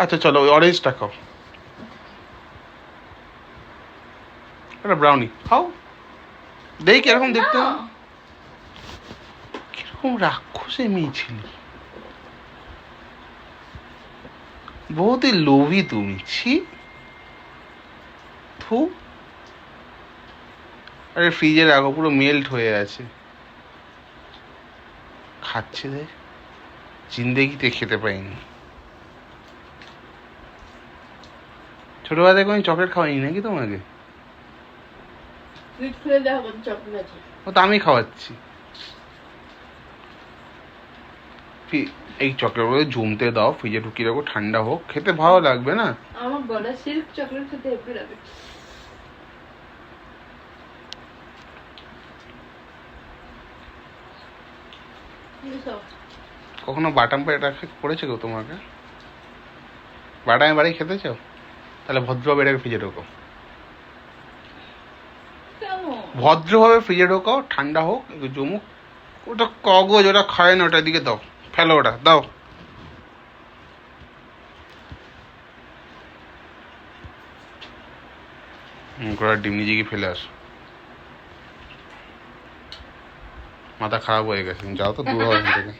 আচ্ছা চলো ওই অরেঞ্জটা খাও, একটা ব্রাউনি খাও, দেখি কিরকম দেখতে হবে। কিরকম রাক্ষসে মেয়ে ছিল, বহুতই লোভী তুমি, ছি। থু, আরে ফ্রিজে রাখো, পুরো মেল্ট হয়ে আছে। খাচ্ছে দেখ, জিন্দেগিতে খেতে পাইনি। ছোটবেলা থেকে আমি চকলেট খাওয়াইনি নাকি তোমাকে? ও তো আমি খাওয়াচ্ছি। এই চকলেট গুলো জমতে দাও, ফ্রিজে ঢুকিয়ে রাখো, ঠান্ডা হোক, খেতে ভালো লাগবে না? আমার বড় সিল্ক চকলেট খেতে হেভি লাগে। কখনো বাটাম পায়ে এটা পড়েছে কেউ তোমাকে? বাটামে বাড়ি খেতে চাও? তাহলে ভদ্রভাবে এটাকে ফ্রিজে ঢোকাও, ভদ্রভাবে ফ্রিজে ঢোকাও, ঠান্ডা হোক, একটু জমুক। ওটা কাগজ, ওটা খায় না, ওটার দিকে দাও, ফেলো ওটা, দাও। ঘোড়ার ডিম নিজে গিয়ে ফেলে আসো, মাথা খারাপ হয়ে গেছে, যাও তো দূর হওয়া থেকে।